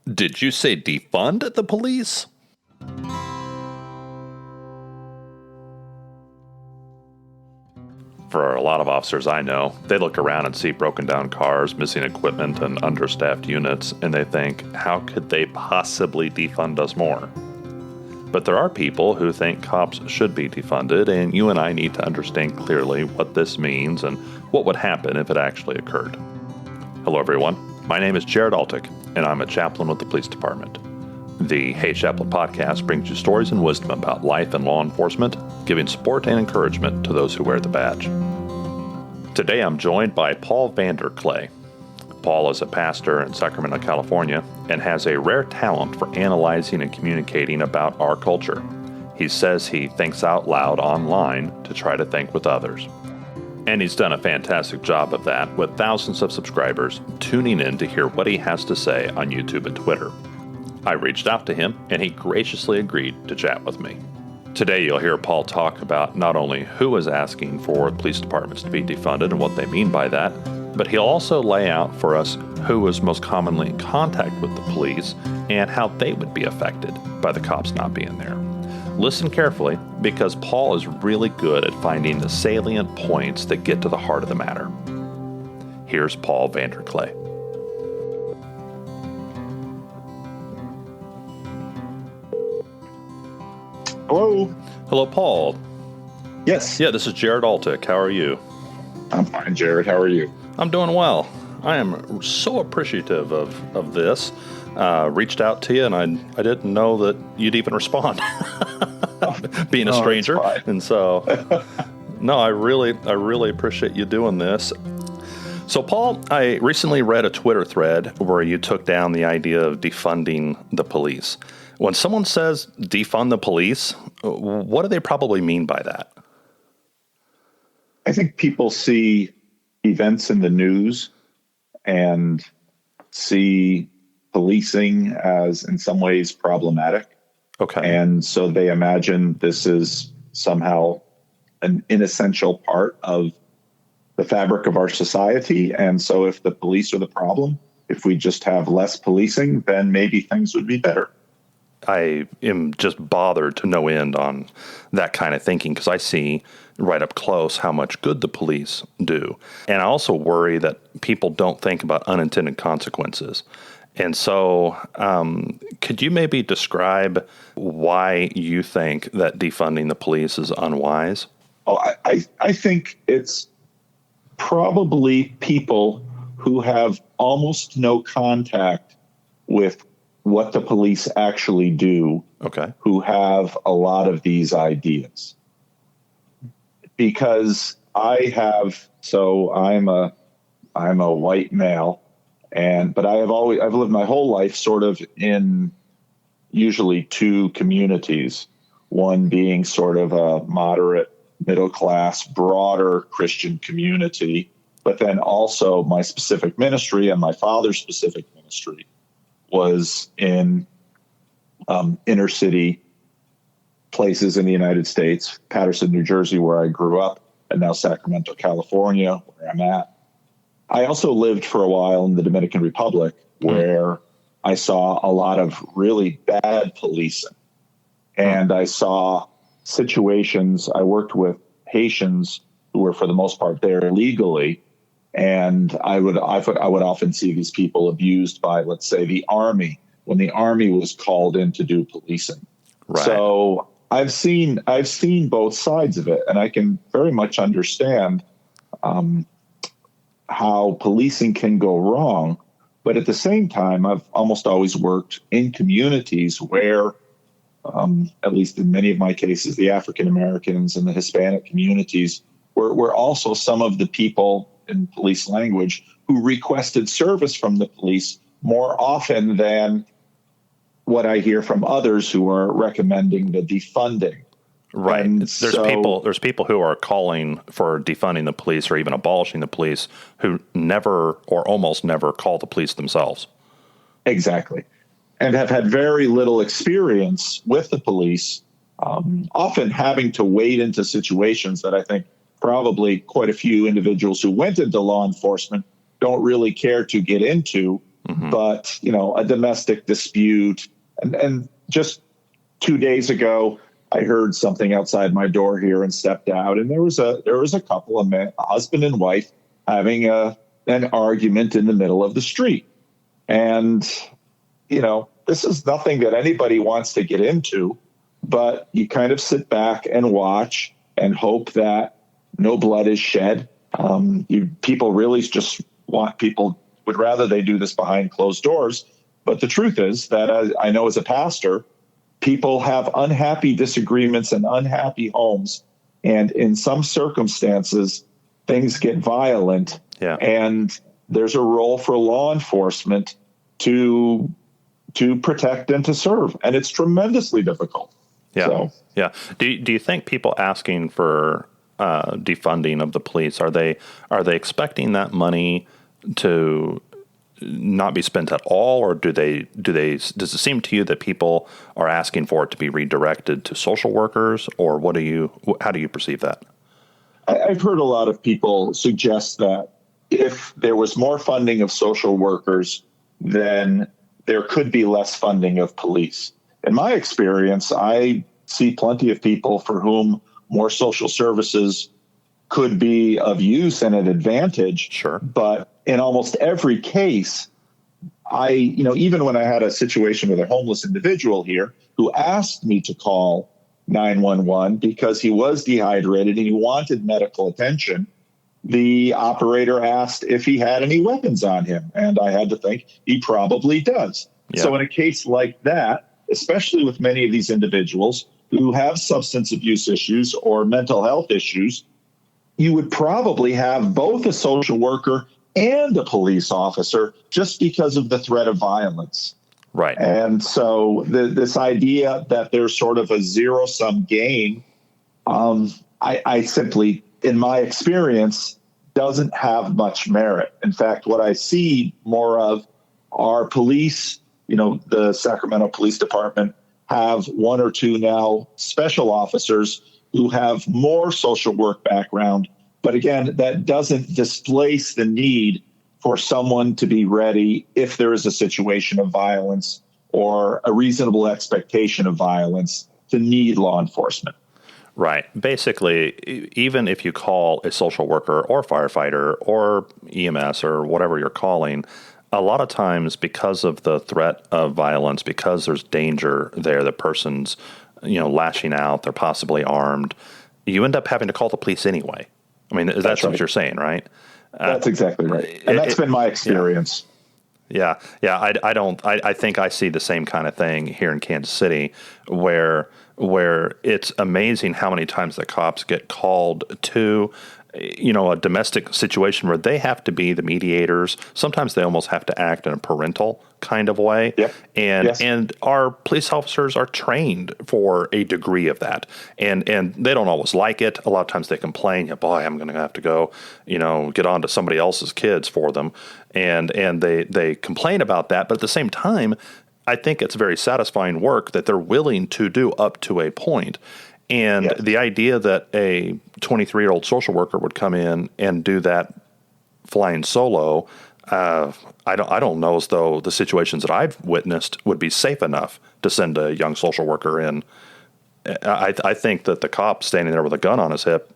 Did you say defund the police? For a lot of officers I know, they look around and see broken down cars, missing equipment, and understaffed units, and they think, how could they possibly defund us more? But there are people who think cops should be defunded, and you and I need to understand clearly what this means and what would happen if it actually occurred. Hello, everyone. My name is Jared Altick, and I'm a chaplain with the police department. The Hey Chaplain podcast brings you stories and wisdom about life and law enforcement, giving support and encouragement to those who wear the badge. Today I'm joined by Paul Vander Klay. Paul is a pastor in Sacramento, California, and has a rare talent for analyzing and communicating about our culture. He says he thinks out loud online to try to think with others. And he's done a fantastic job of that, with thousands of subscribers tuning in to hear what he has to say on YouTube and Twitter. I reached out to him, and he graciously agreed to chat with me. Today you'll hear Paul talk about not only who is asking for police departments to be defunded and what they mean by that, but he'll also lay out for us who is most commonly in contact with the police and how they would be affected by the cops not being there. Listen carefully, because Paul is really good at finding the salient points that get to the heart of the matter. Here's Paul Vander Klay. Hello. Hello, Paul. Yes. Yeah, this is Jared Altick. How are you? I'm fine, Jared. How are you? I'm doing well. I am so appreciative of this. Reached out to you, and I didn't know that you'd even respond, being a stranger. And so, no, I really appreciate you doing this. So, Paul, I recently read a Twitter thread where you took down the idea of defunding the police. When someone says defund the police, what do they probably mean by that? I think people see events in the news and see policing as in some ways problematic. Okay. And so they imagine this is somehow an inessential part of the fabric of our society. And so if the police are the problem, if we just have less policing, then maybe things would be better. I am just bothered to no end on that kind of thinking, because I see right up close how much good the police do. And I also worry that people don't think about unintended consequences. And so could you maybe describe why you think that defunding the police is unwise? Oh, I think it's probably people who have almost no contact with what the police actually do, okay, who have a lot of these ideas. Because I'm a white male, but I've lived my whole life sort of in usually two communities, one being sort of a moderate, middle class, broader Christian community, but then also my specific ministry and my father's specific ministry was in inner city places in the United States, Peterson, New Jersey, where I grew up, and now Sacramento, California, where I'm at. I also lived for a while in the Dominican Republic, where I saw a lot of really bad policing. And I saw situations, I worked with Haitians who were, for the most part, there illegally. And I would often see these people abused by, let's say, the army, when the army was called in to do policing. Right. So I've seen both sides of it, and I can very much understand how policing can go wrong. But at the same time, I've almost always worked in communities where, at least in many of my cases, the African Americans and the Hispanic communities were also some of the people, in police language, who requested service from the police more often than what I hear from others who are recommending the defunding. Right. There's people who are calling for defunding the police or even abolishing the police who never or almost never call the police themselves. Exactly. And have had very little experience with the police, often having to wade into situations that I think probably quite a few individuals who went into law enforcement don't really care to get into but, a domestic dispute. And just 2 days ago, I heard something outside my door here and stepped out, and there was a couple of men, a husband and wife, having an argument in the middle of the street. And, this is nothing that anybody wants to get into, but you kind of sit back and watch and hope that no blood is shed. People really just would rather they do this behind closed doors. But the truth is that I know as a pastor, people have unhappy disagreements and unhappy homes. And in some circumstances, things get violent. Yeah. And there's a role for law enforcement to protect and to serve. And it's tremendously difficult. Yeah. So, yeah. Do you think people asking for defunding of the police, are they expecting that money to not be spent at all, or does it seem to you that people are asking for it to be redirected to social workers, or how do you perceive that? I've heard a lot of people suggest that if there was more funding of social workers, then there could be less funding of police. In my experience, I see plenty of people for whom more social services could be of use and an advantage. Sure. But in almost every case, even when I had a situation with a homeless individual here who asked me to call 911 because he was dehydrated and he wanted medical attention, the operator asked if he had any weapons on him. And I had to think he probably does. Yeah. So in a case like that, especially with many of these individuals who have substance abuse issues or mental health issues, you would probably have both a social worker and a police officer just because of the threat of violence. Right. And so this idea that there's sort of a zero-sum game, I simply, in my experience, doesn't have much merit. In fact, what I see more of are police, the Sacramento Police Department have one or two now special officers who have more social work background. But again, that doesn't displace the need for someone to be ready if there is a situation of violence or a reasonable expectation of violence to need law enforcement. Right. Basically, even if you call a social worker or firefighter or EMS or whatever you're calling, a lot of times because of the threat of violence, because there's danger there, the person's, lashing out, they're possibly armed, you end up having to call the police anyway. I mean, that's what you're saying, right? That's exactly right. And that's been my experience. Yeah. I think I see the same kind of thing here in Kansas City where it's amazing how many times the cops get called to, a domestic situation where they have to be the mediators. Sometimes they almost have to act in a parental kind of way. Yep. And our police officers are trained for a degree of that. And they don't always like it. A lot of times they complain, boy, I'm going to have to go, get on to somebody else's kids for them. And they complain about that. But at the same time, I think it's very satisfying work that they're willing to do up to a point. And the idea that a 23-year-old social worker would come in and do that flying solo, I don't know as though the situations that I've witnessed would be safe enough to send a young social worker in. I think that the cop standing there with a gun on his hip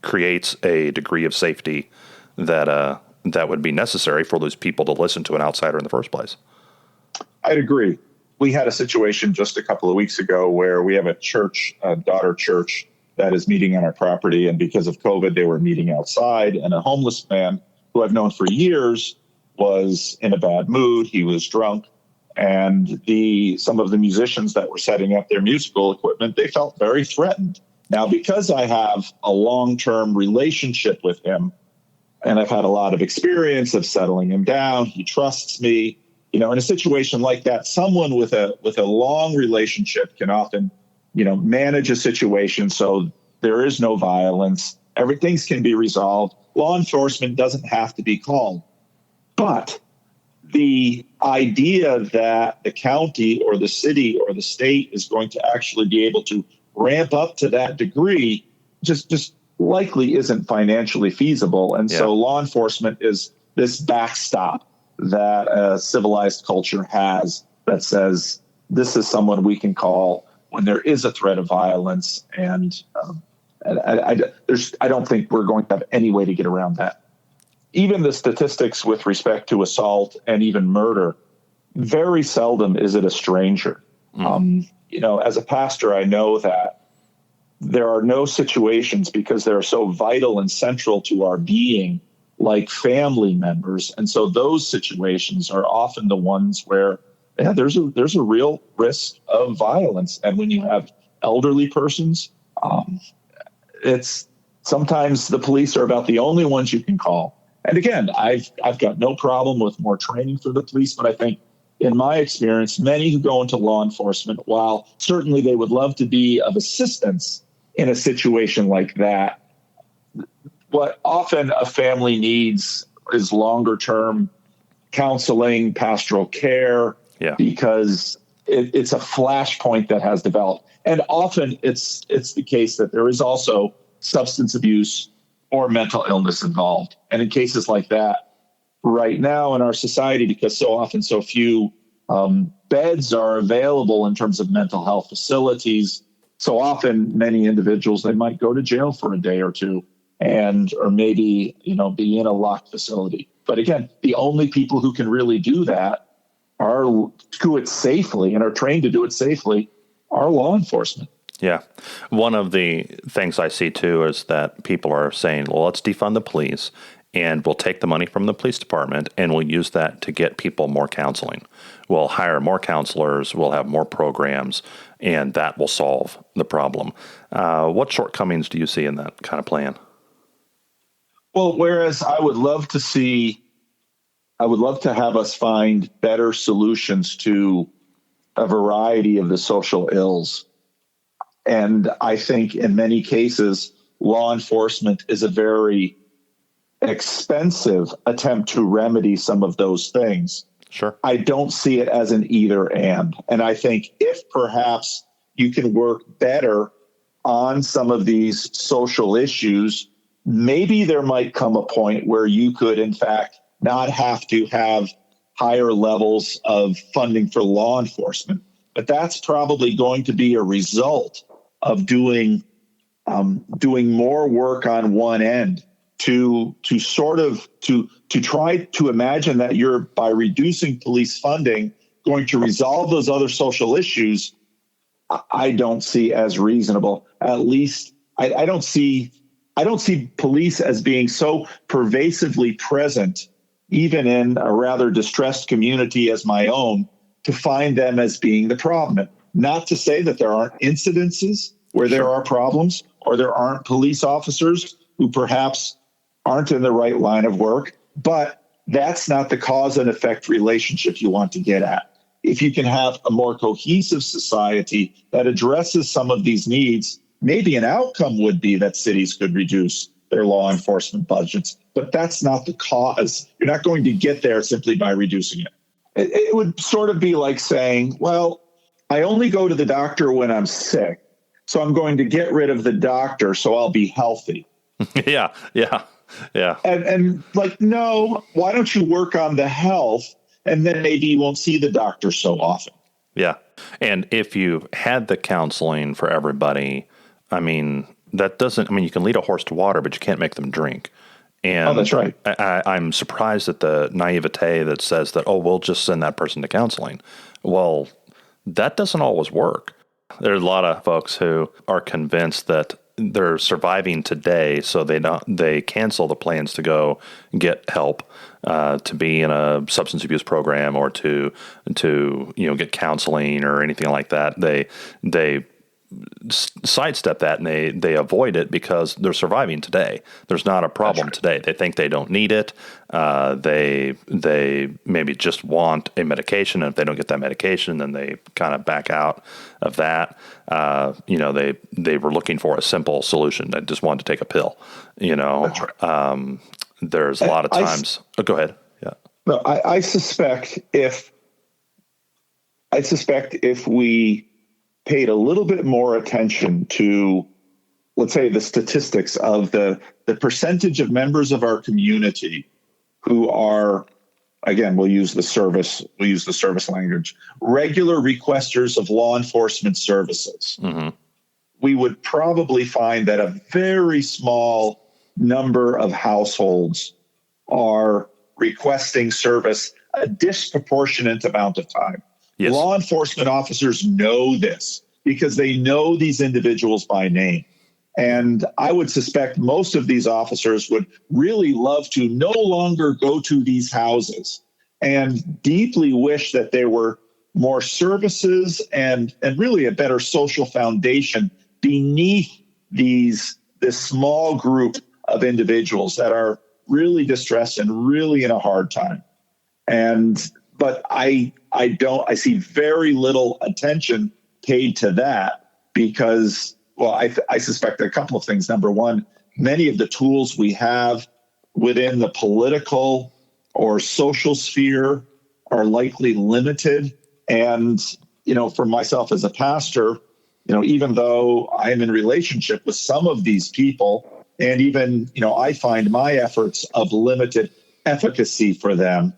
creates a degree of safety that would be necessary for those people to listen to an outsider in the first place. I'd agree. We had a situation just a couple of weeks ago where we have a church, a daughter church, that is meeting on our property. And because of COVID, they were meeting outside. And a homeless man who I've known for years was in a bad mood. He was drunk. And some of the musicians that were setting up their musical equipment, they felt very threatened. Now, because I have a long-term relationship with him, and I've had a lot of experience of settling him down, he trusts me. In a situation like that, someone with a long relationship can often, manage a situation so there is no violence. Everything can be resolved. Law enforcement doesn't have to be called. But the idea that the county or the city or the state is going to actually be able to ramp up to that degree just likely isn't financially feasible. And so law enforcement is this backstop. that a civilized culture has that says this is someone we can call when there is a threat of violence. And I don't think we're going to have any way to get around that. Even the statistics with respect to assault and even murder, very seldom is it a stranger. As a pastor, I know that there are no situations, because they're so vital and central to our being, like family members. And so those situations are often the ones where there's a real risk of violence. And when you have elderly persons, it's sometimes the police are about the only ones you can call. And again, I've got no problem with more training for the police, but I think in my experience, many who go into law enforcement, while certainly they would love to be of assistance in a situation like that, what often a family needs is longer term counseling, pastoral care, because it's a flashpoint that has developed. And often it's the case that there is also substance abuse or mental illness involved. And in cases like that, right now in our society, because so often so few beds are available in terms of mental health facilities, so often many individuals, they might go to jail for a day or two or maybe, be in a locked facility. But again, the only people who can really do that do it safely and are trained to do it safely are law enforcement. Yeah. One of the things I see too is that people are saying, well, let's defund the police and we'll take the money from the police department and we'll use that to get people more counseling. We'll hire more counselors, we'll have more programs, and that will solve the problem. What shortcomings do you see in that kind of plan? Well, whereas I would love to have us find better solutions to a variety of the social ills. And I think in many cases, law enforcement is a very expensive attempt to remedy some of those things. Sure. I don't see it as an either and. And I think if perhaps you can work better on some of these social issues, maybe there might come a point where you could, in fact, not have to have higher levels of funding for law enforcement. But that's probably going to be a result of doing more work on one end to try to imagine that you're, by reducing police funding, going to resolve those other social issues. I don't see as reasonable. At least I don't see police as being so pervasively present, even in a rather distressed community as my own, to find them as being the problem. Not to say that there aren't incidences where there are problems, or there aren't police officers who perhaps aren't in the right line of work, but that's not the cause and effect relationship you want to get at. If you can have a more cohesive society that addresses some of these needs, maybe an outcome would be that cities could reduce their law enforcement budgets, but that's not the cause. You're not going to get there simply by reducing it. It would sort of be like saying, well, I only go to the doctor when I'm sick, so I'm going to get rid of the doctor so I'll be healthy. Yeah. And like, no, why don't you work on the health, and then maybe you won't see the doctor so often. Yeah. And if you had the counseling for everybody, you can lead a horse to water, but you can't make them drink. And that's right. I'm surprised at the naivete that says that, we'll just send that person to counseling. Well, that doesn't always work. There's a lot of folks who are convinced that they're surviving today, so they cancel the plans to go get help, to be in a substance abuse program or to get counseling or anything like that. They sidestep that and they avoid it because they're surviving today. There's not a problem today. They think they don't need it. They maybe just want a medication, and if they don't get that medication, then they kind of back out of that. They were looking for a simple solution. They just wanted to take a pill. That's right. There's a lot of times. Go ahead. Yeah. No, I suspect if we paid a little bit more attention to, let's say, the statistics of the percentage of members of our community who are again, we'll use the service language, regular requesters of law enforcement services, we would probably find that a very small number of households are requesting service a disproportionate amount of time. Yes. Law enforcement officers know this because they know these individuals by name. And I would suspect most of these officers would really love to no longer go to these houses and deeply wish that there were more services and really a better social foundation beneath this small group of individuals that are really distressed and really in a hard time. But I see very little attention paid to that because, well, I suspect a couple of things. Number one, many of the tools we have within the political or social sphere are likely limited. And, for myself as a pastor, even though I'm in relationship with some of these people, and even, I find my efforts of limited efficacy for them,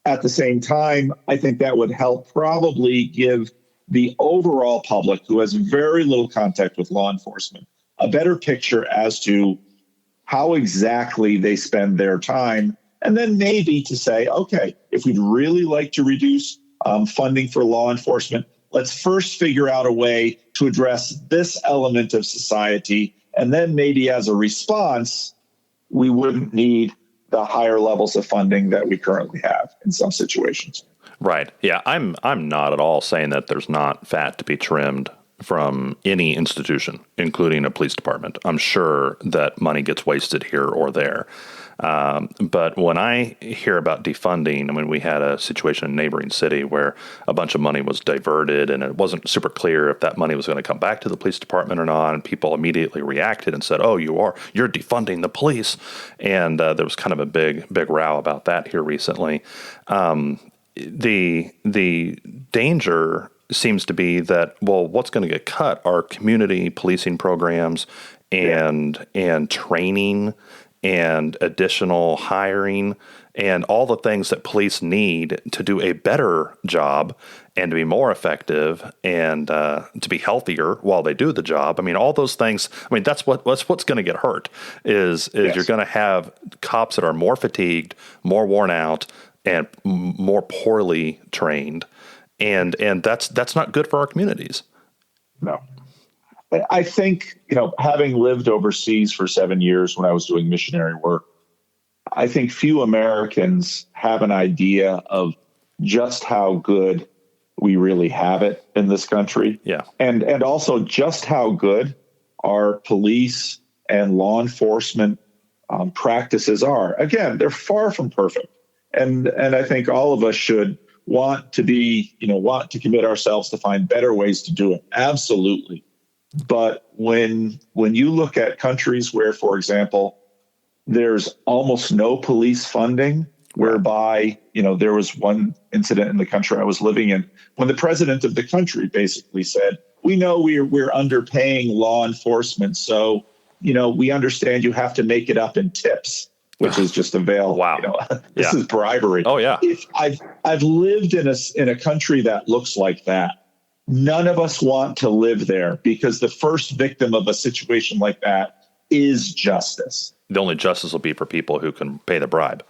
at the same time, I think that would help probably give the overall public who has very little contact with law enforcement a better picture as to how exactly they spend their time. And then maybe to say, okay, if we'd really like to reduce funding for law enforcement, let's first figure out a way to address this element of society. And then maybe as a response, we wouldn't need the higher levels of funding that we currently have in some situations. Right. Yeah, I'm not at all saying that there's not fat to be trimmed from any institution, including a police department. I'm sure that money gets wasted here or there. But when I hear about defunding, I mean, we had a situation in a neighboring city where a bunch of money was diverted and it wasn't super clear if that money was going to come back to the police department or not. And people immediately reacted and said, oh, you're defunding the police. And there was kind of a big row about that here recently. The danger seems to be that, well, what's going to get cut are community policing programs and training and additional hiring and all the things that police need to do a better job and to be more effective and to be healthier while they do the job. I mean, all those things, I mean, that's what's going to get hurt is yes. You're going to have cops that are more fatigued, more worn out, and more poorly trained. And that's not good for our communities. No. I think, having lived overseas for 7 years when I was doing missionary work, I think few Americans have an idea of just how good we really have it in this country. Yeah. And also just how good our police and law enforcement practices are. Again, they're far from perfect. And I think all of us should want to commit ourselves to find better ways to do it. Absolutely. But when you look at countries where, for example, there's almost no police funding, whereby, there was one incident in the country I was living in when the president of the country basically said, we know we're underpaying law enforcement. So, we understand you have to make it up in tips, which is just a veil. Wow. This is bribery. Oh, yeah. If I've lived in a country that looks like that. None of us want to live there because the first victim of a situation like that is justice. The only justice will be for people who can pay the bribe.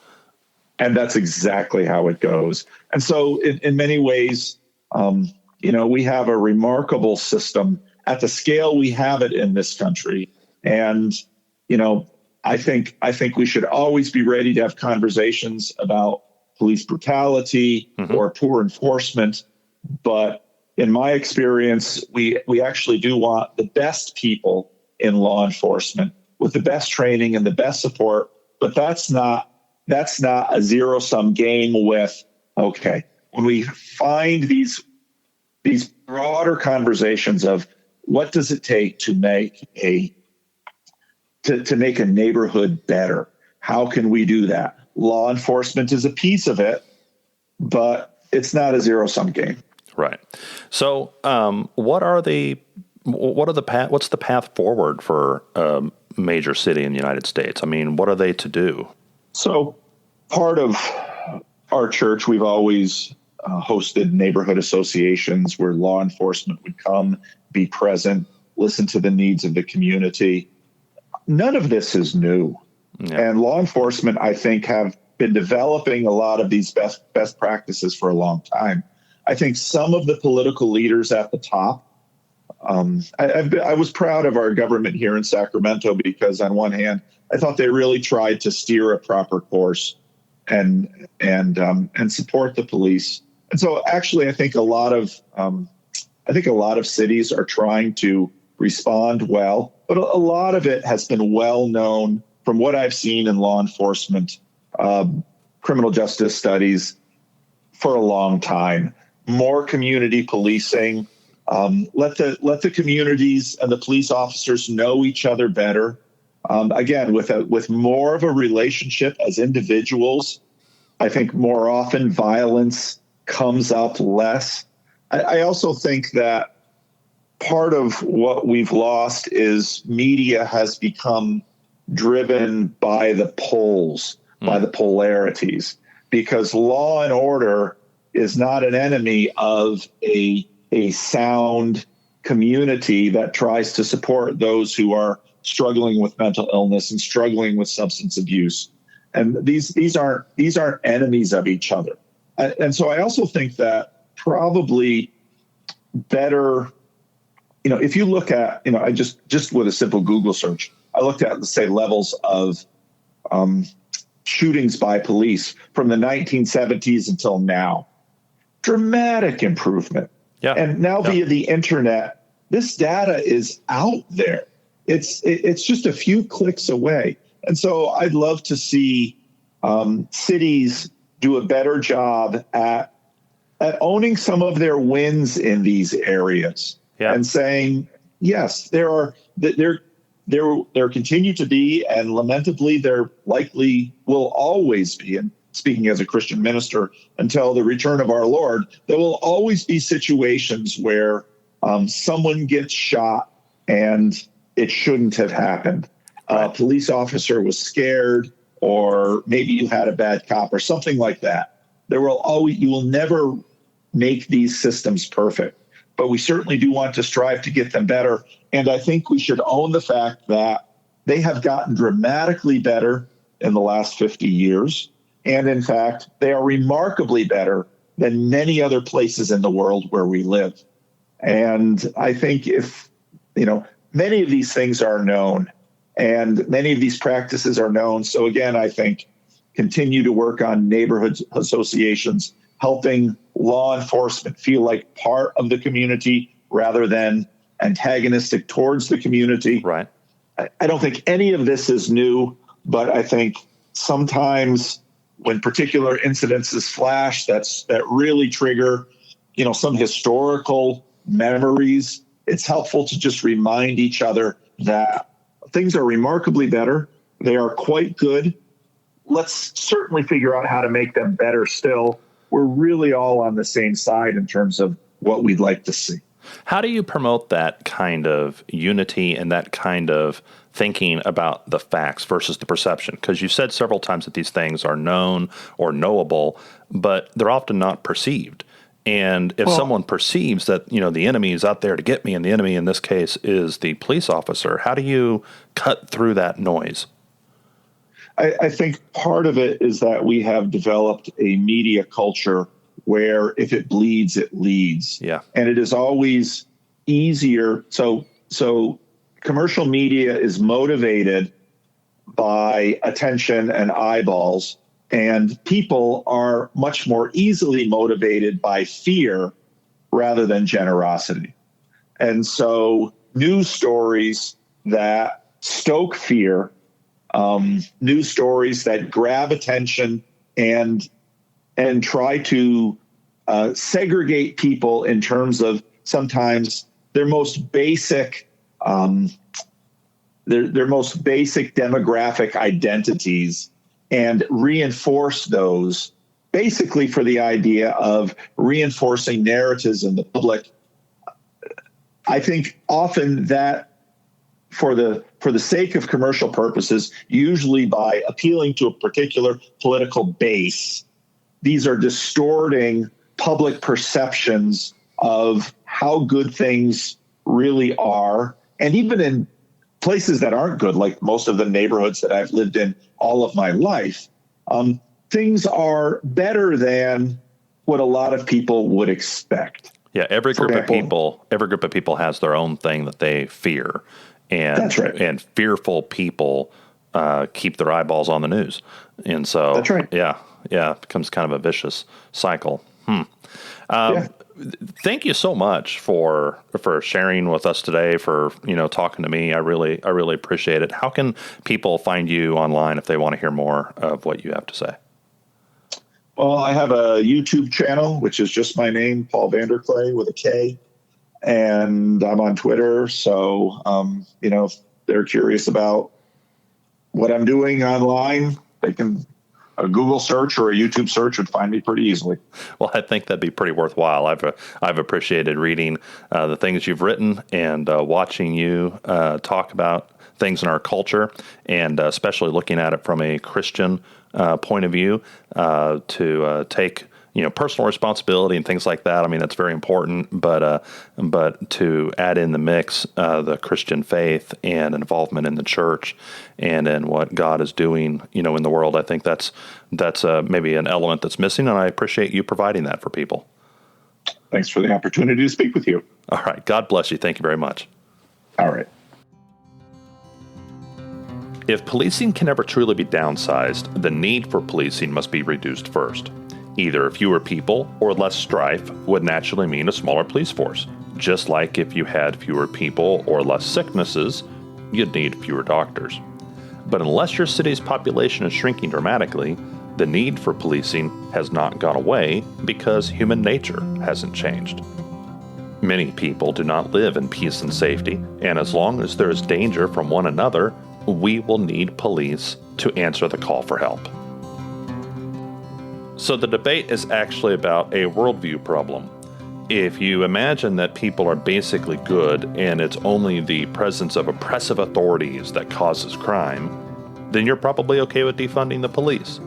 And that's exactly how it goes. And so in many ways, we have a remarkable system at the scale we have it in this country. And, I think we should always be ready to have conversations about police brutality or poor enforcement. But in my experience, we actually do want the best people in law enforcement with the best training and the best support. But that's not a zero-sum game with, okay, when we find these broader conversations of what does it take to make to make a neighborhood better? How can we do that? Law enforcement is a piece of it, but it's not a zero-sum game. Right. So, what's the path forward for a major city in the United States? I mean, what are they to do? So, part of our church, we've always hosted neighborhood associations where law enforcement would come, be present, listen to the needs of the community. None of this is new. Yeah. And law enforcement, I think, have been developing a lot of these best practices for a long time. I think some of the political leaders at the top, I was proud of our government here in Sacramento because on one hand, I thought they really tried to steer a proper course and support the police. And so actually, I think a lot of cities are trying to respond well, but a lot of it has been well known from what I've seen in law enforcement, criminal justice studies for a long time. More community policing. Let the communities and the police officers know each other better. Again, with more of a relationship as individuals, I think more often violence comes up less. I also think that part of what we've lost is media has become driven by the polls, by the polarities, because law and order is not an enemy of a sound community that tries to support those who are struggling with mental illness and struggling with substance abuse. And these aren't enemies of each other. And so I also think that probably better, if you look at, I just with a simple Google search, I looked at, let's say, levels of shootings by police from the 1970s until now. Dramatic improvement. Yeah. And now via the internet, this data is out there. It's just a few clicks away. And so I'd love to see cities do a better job at owning some of their wins in these areas and saying, yes, there continue to be, and lamentably there likely will always be, and speaking as a Christian minister, until the return of our Lord, there will always be situations where someone gets shot and it shouldn't have happened. A police officer was scared, or maybe you had a bad cop or something like that. You will never make these systems perfect, but we certainly do want to strive to get them better. And I think we should own the fact that they have gotten dramatically better in the last 50 years. And in fact, they are remarkably better than many other places in the world where we live. And I think if, many of these things are known and many of these practices are known. So again, I think continue to work on neighborhood associations, helping law enforcement feel like part of the community rather than antagonistic towards the community. Right. I don't think any of this is new, but I think sometimes when particular incidences flash that really trigger, some historical memories, it's helpful to just remind each other that things are remarkably better. They are quite good. Let's certainly figure out how to make them better still. We're really all on the same side in terms of what we'd like to see. How do you promote that kind of unity and that kind of thinking about the facts versus the perception? Because you said several times that these things are known or knowable, but they're often not perceived. And if someone perceives that, the enemy is out there to get me, and the enemy in this case is the police officer, how do you cut through that noise? I think part of it is that we have developed a media culture where if it bleeds, it leads. Yeah. And it is always easier. So commercial media is motivated by attention and eyeballs, and people are much more easily motivated by fear rather than generosity. And so news stories that stoke fear, news stories that grab attention and try to segregate people in terms of sometimes their most basic demographic identities, and reinforce those basically for the idea of reinforcing narratives in the public. I think often that for the sake of commercial purposes, usually by appealing to a particular political base, these are distorting public perceptions of how good things really are. And even in places that aren't good, like most of the neighborhoods that I've lived in all of my life, things are better than what a lot of people would expect. Yeah, every group of people has their own thing that they fear. And that's right. And fearful people keep their eyeballs on the news. And so that's right. Yeah, it becomes kind of a vicious cycle. Thank you so much for sharing with us today, for talking to me. I really appreciate it. How can people find you online if they want to hear more of what you have to say? Well, I have a YouTube channel, which is just my name, Paul Vander Klay with a K, and I'm on Twitter. So, if they're curious about what I'm doing online, they can a Google search or a YouTube search would find me pretty easily. Well, I think that'd be pretty worthwhile. I've appreciated reading the things you've written and watching you talk about things in our culture, and especially looking at it from a Christian point of view, to take personal responsibility and things like that. I mean, that's very important, but to add in the mix the Christian faith and involvement in the church and in what God is doing, in the world, I think that's maybe an element that's missing, and I appreciate you providing that for people. Thanks for the opportunity to speak with you. All right. God bless you. Thank you very much. All right. If policing can ever truly be downsized, the need for policing must be reduced first. Either fewer people or less strife would naturally mean a smaller police force. Just like if you had fewer people or less sicknesses, you'd need fewer doctors. But unless your city's population is shrinking dramatically, the need for policing has not gone away because human nature hasn't changed. Many people do not live in peace and safety, and as long as there is danger from one another, we will need police to answer the call for help. So the debate is actually about a worldview problem. If you imagine that people are basically good and it's only the presence of oppressive authorities that causes crime, then you're probably okay with defunding the police.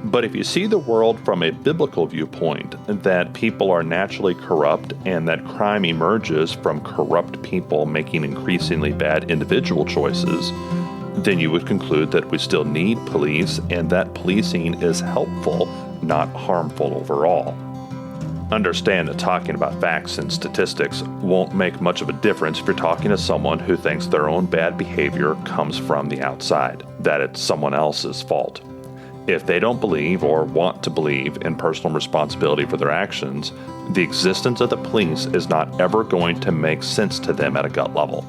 But if you see the world from a biblical viewpoint, that people are naturally corrupt and that crime emerges from corrupt people making increasingly bad individual choices, then you would conclude that we still need police and that policing is helpful, not harmful overall. Understand that talking about facts and statistics won't make much of a difference if you're talking to someone who thinks their own bad behavior comes from the outside, that it's someone else's fault. If they don't believe or want to believe in personal responsibility for their actions, the existence of the police is not ever going to make sense to them at a gut level.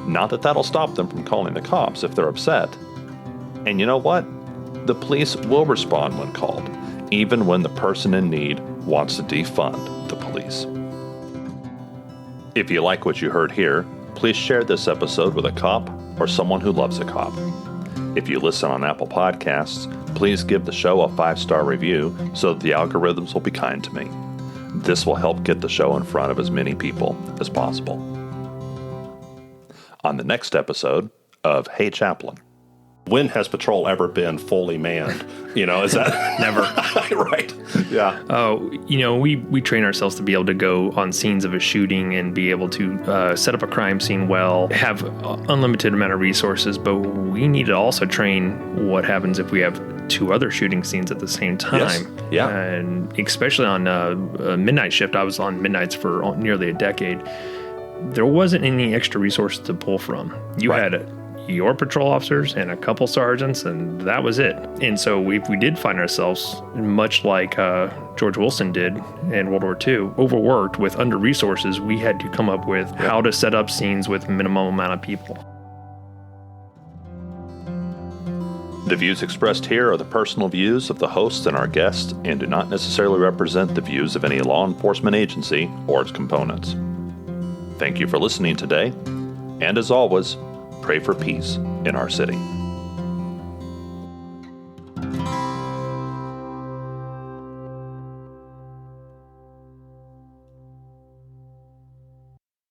Not that that'll stop them from calling the cops if they're upset. And you know what? The police will respond when called, even when the person in need wants to defund the police. If you like what you heard here, please share this episode with a cop or someone who loves a cop. If you listen on Apple Podcasts, please give the show a 5-star review so that the algorithms will be kind to me. This will help get the show in front of as many people as possible. On the next episode of Hey Chaplain. When has patrol ever been fully manned? Is that never? Right. Yeah. We train ourselves to be able to go on scenes of a shooting and be able to set up a crime scene well, have unlimited amount of resources, but we need to also train what happens if we have 2 other shooting scenes at the same time. Yes. Yeah. And especially on a midnight shift, I was on midnights for nearly a decade. There wasn't any extra resources to pull from. You had your patrol officers and a couple sergeants, and that was it. And so we did find ourselves, much like George Wilson did in World War II, overworked with under-resources. We had to come up with how to set up scenes with minimum amount of people. The views expressed here are the personal views of the hosts and our guests and do not necessarily represent the views of any law enforcement agency or its components. Thank you for listening today, and as always, pray for peace in our city.